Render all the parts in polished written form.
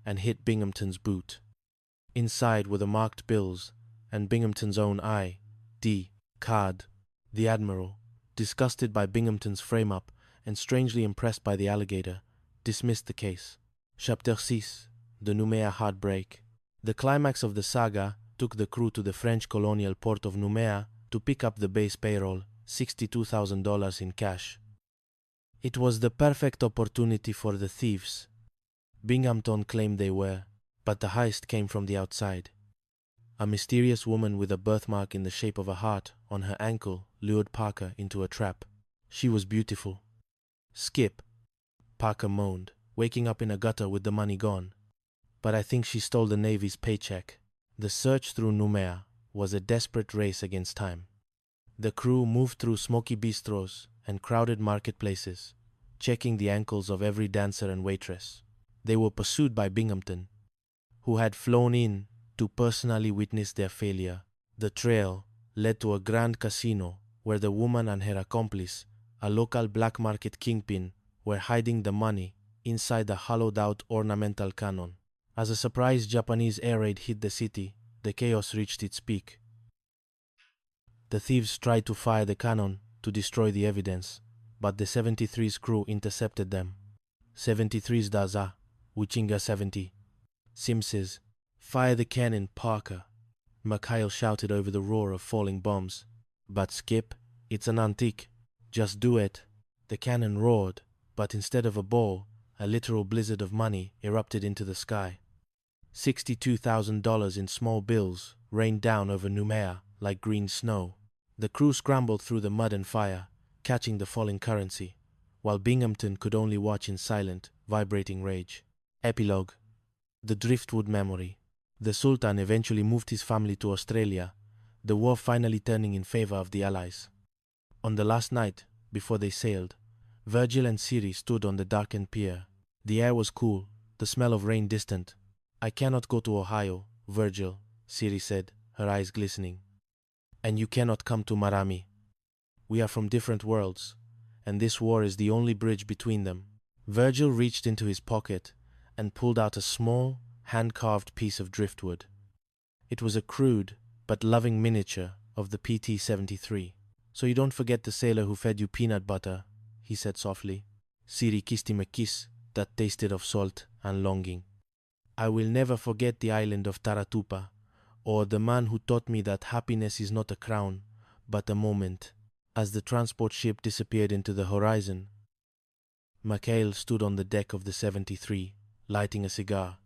and hit Binghamton's boot. Inside were the marked bills and Binghamton's own I.D. card. The Admiral, disgusted by Binghamton's frame-up and strangely impressed by the alligator, dismissed the case. Chapter 6. The Noumea Heartbreak. The climax of the saga took the crew to the French colonial port of Noumea to pick up the base payroll, $62,000 in cash. It was the perfect opportunity for the thieves. Binghamton claimed they were, but the heist came from the outside. A mysterious woman with a birthmark in the shape of a heart on her ankle lured Parker into a trap. She was beautiful. "Skip," Parker moaned, waking up in a gutter with the money gone. "But I think she stole the Navy's paycheck." The search through Noumea was a desperate race against time. The crew moved through smoky bistros and crowded marketplaces, checking the ankles of every dancer and waitress. They were pursued by Binghamton, who had flown in to personally witness their failure. The trail led to a grand casino where the woman and her accomplice, a local black market kingpin, were hiding the money inside the hollowed-out ornamental cannon. As a surprise Japanese air raid hit the city, the chaos reached its peak. The thieves tried to fire the cannon to destroy the evidence, but the 73's crew intercepted them. 73's Daza, Wichinga 70. Simses, "Fire the cannon, Parker," Mikhail shouted over the roar of falling bombs. "But Skip, it's an antique. Just do it." The cannon roared, but instead of a ball, a literal blizzard of money erupted into the sky. $62,000 in small bills rained down over Noumea like green snow. The crew scrambled through the mud and fire, catching the falling currency, while Binghamton could only watch in silent, vibrating rage. Epilogue. The Driftwood Memory. The Sultan eventually moved his family to Australia, the war finally turning in favor of the Allies. On the last night, before they sailed, Virgil and Siri stood on the darkened pier. The air was cool, the smell of rain distant. "I cannot go to Ohio, Virgil," Siri said, her eyes glistening. "And you cannot come to Marami. We are from different worlds, and this war is the only bridge between them." Virgil reached into his pocket and pulled out a small, hand-carved piece of driftwood. It was a crude but loving miniature of the PT-73. "So you don't forget the sailor who fed you peanut butter," he said softly. Siri kissed him a kiss that tasted of salt and longing. "I will never forget the island of Taratupa, or the man who taught me that happiness is not a crown, but a moment." As the transport ship disappeared into the horizon, Mikhail stood on the deck of the 73, lighting a cigar.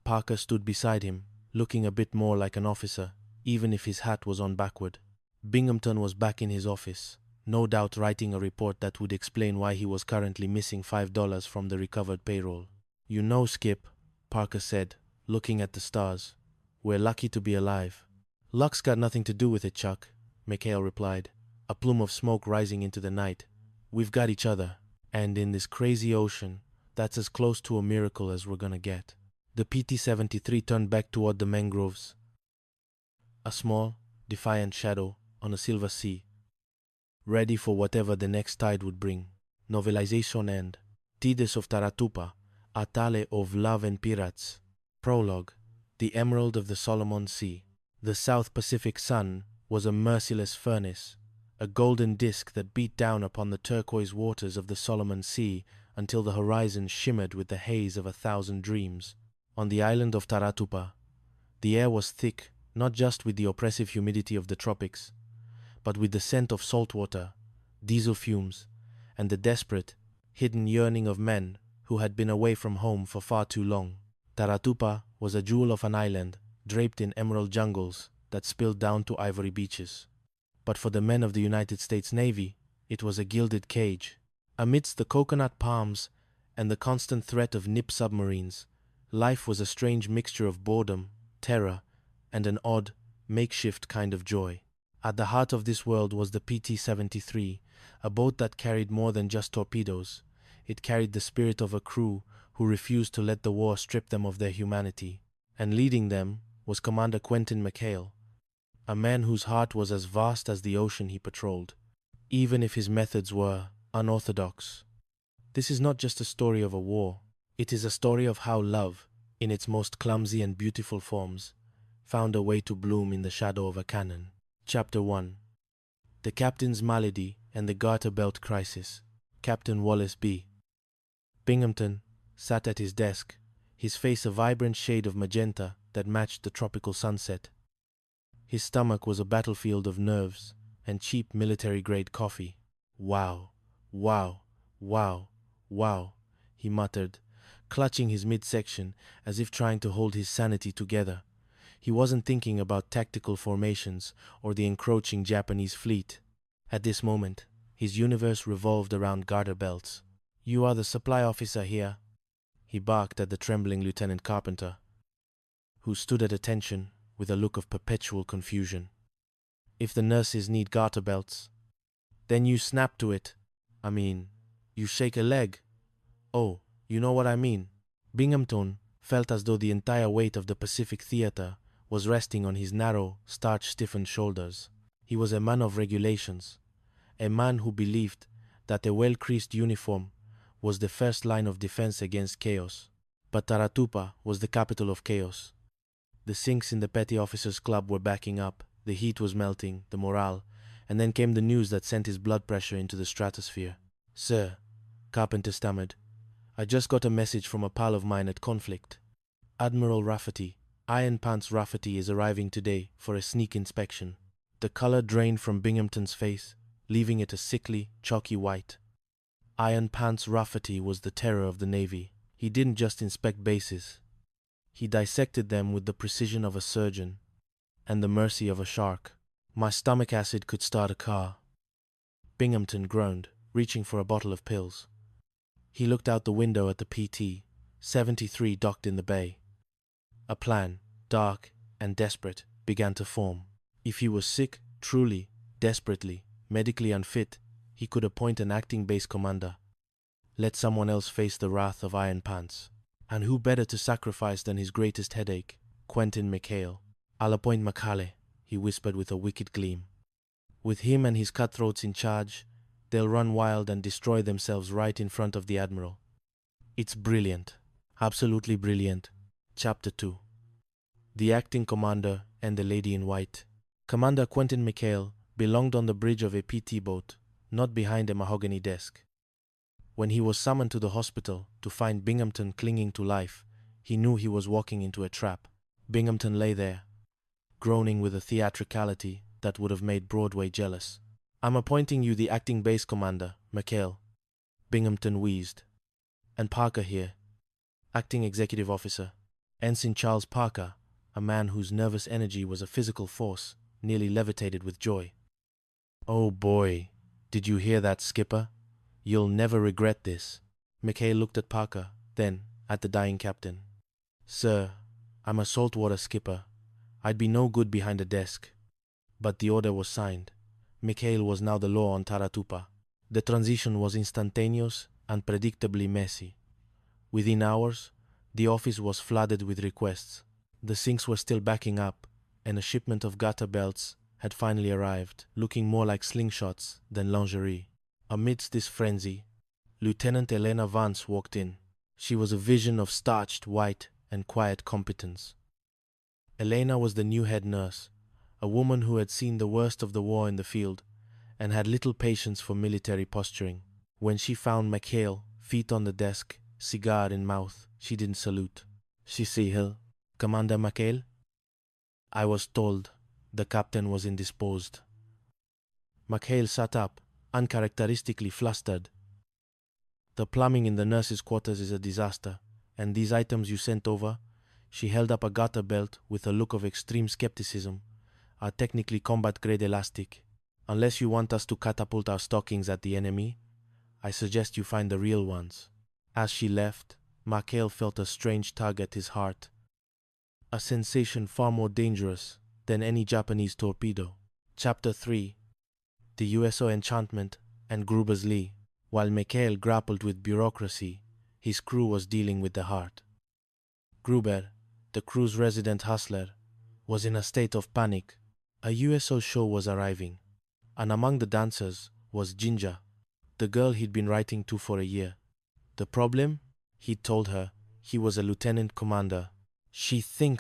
Parker stood beside him, looking a bit more like an officer, even if his hat was on backward. Binghamton was back in his office, no doubt writing a report that would explain why he was currently missing $5 from the recovered payroll. "You know, Skip," Parker said, looking at the stars, "we're lucky to be alive." "Luck's got nothing to do with it, Chuck," Mikhail replied, a plume of smoke rising into the night. "We've got each other, and in this crazy ocean, that's as close to a miracle as we're gonna get." The PT-73 turned back toward the mangroves, a small, defiant shadow on a silver sea, ready for whatever the next tide would bring. Novelization end. Tides of Taratupa, a tale of love and pirates. Prologue. The Emerald of the Solomon Sea. The South Pacific sun was a merciless furnace, a golden disk that beat down upon the turquoise waters of the Solomon Sea until the horizon shimmered with the haze of 1,000 dreams. On the island of Taratupa, the air was thick, not just with the oppressive humidity of the tropics, but with the scent of salt water, diesel fumes, and the desperate, hidden yearning of men who had been away from home for far too long. Taratupa was a jewel of an island, draped in emerald jungles that spilled down to ivory beaches. But for the men of the United States Navy, it was a gilded cage. Amidst the coconut palms and the constant threat of nip submarines, life was a strange mixture of boredom, terror, and an odd, makeshift kind of joy. At the heart of this world was the PT-73, a boat that carried more than just torpedoes. It carried the spirit of a crew who refused to let the war strip them of their humanity. And leading them was Commander Quentin Mikhail, a man whose heart was as vast as the ocean he patrolled, even if his methods were unorthodox. This is not just a story of a war. It is a story of how love, in its most clumsy and beautiful forms, found a way to bloom in the shadow of a cannon. Chapter 1. The Captain's Malady and the Garter Belt Crisis. Captain Wallace B. Binghamton sat at his desk, his face a vibrant shade of magenta that matched the tropical sunset. His stomach was a battlefield of nerves and cheap military-grade coffee. Wow, wow, wow, wow, he muttered, clutching his midsection as if trying to hold his sanity together. He wasn't thinking about tactical formations or the encroaching Japanese fleet. At this moment, his universe revolved around garter belts. "You are the supply officer here," he barked at the trembling Lieutenant Carpenter, who stood at attention with a look of perpetual confusion. "If the nurses need garter belts, then you snap to it. I mean, you shake a leg. Oh, you know what I mean." Binghamton felt as though the entire weight of the Pacific Theater was resting on his narrow, starch-stiffened shoulders. He was a man of regulations, a man who believed that a well-creased uniform was the first line of defense against chaos. But Taratupa was the capital of chaos. The sinks in the Petty Officers Club were backing up, the heat was melting, the morale, and then came the news that sent his blood pressure into the stratosphere. "Sir," Carpenter stammered, "I just got a message from a pal of mine at conflict. Admiral Rafferty, Iron Pants Rafferty, is arriving today for a sneak inspection." The color drained from Binghamton's face, leaving it a sickly, chalky white. Iron Pants Rafferty was the terror of the Navy. He didn't just inspect bases. He dissected them with the precision of a surgeon and the mercy of a shark. "My stomach acid could start a car." Binghamton groaned, reaching for a bottle of pills. He looked out the window at the PT 73 docked in the bay. A plan, dark and desperate, began to form. If he was sick, truly, desperately, medically unfit, he could appoint an acting base commander. Let someone else face the wrath of Iron Pants. And who better to sacrifice than his greatest headache, Quentin McHale? "I'll appoint Macaulay," he whispered with a wicked gleam. "With him and his cutthroats in charge, they'll run wild and destroy themselves right in front of the Admiral. It's brilliant. Absolutely brilliant." Chapter 2. The Acting Commander and the Lady in White. Commander Quentin McHale belonged on the bridge of a PT boat, not behind a mahogany desk. When he was summoned to the hospital to find Binghamton clinging to life, he knew he was walking into a trap. Binghamton lay there, groaning with a theatricality that would have made Broadway jealous. "I'm appointing you the acting base commander, McHale," Binghamton wheezed. "And Parker here, acting executive officer." Ensign Charles Parker, a man whose nervous energy was a physical force, nearly levitated with joy. "Oh boy, did you hear that, Skipper? You'll never regret this." McHale looked at Parker, then at the dying captain. "Sir, I'm a saltwater skipper. I'd be no good behind a desk." But the order was signed. McHale was now the law on Taratupa. The transition was instantaneous and predictably messy. Within hours, the office was flooded with requests. The sinks were still backing up, and a shipment of garter belts had finally arrived, looking more like slingshots than lingerie. Amidst this frenzy, Lieutenant Elena Vance walked in. She was a vision of starched white and quiet competence. Elena was the new head nurse, a woman who had seen the worst of the war in the field and had little patience for military posturing. When she found McHale, feet on the desk, cigar in mouth, she didn't salute. "She see her, Commander McHale?" "I was told the captain was indisposed." McHale sat up, uncharacteristically flustered. "The plumbing in the nurses' quarters is a disaster, and these items you sent over," she held up a garter belt with a look of extreme skepticism, "are technically combat-grade elastic. Unless you want us to catapult our stockings at the enemy, I suggest you find the real ones." As she left, McHale felt a strange tug at his heart, a sensation far more dangerous than any Japanese torpedo. Chapter 3. The USO Enchantment and Gruber's Lee. While McHale grappled with bureaucracy, his crew was dealing with the heart. Gruber, the crew's resident hustler, was in a state of panic. A USO show was arriving, and among the dancers was Ginger, the girl he'd been writing to for a year. The problem, he'd told her, he was a lieutenant commander. She thinks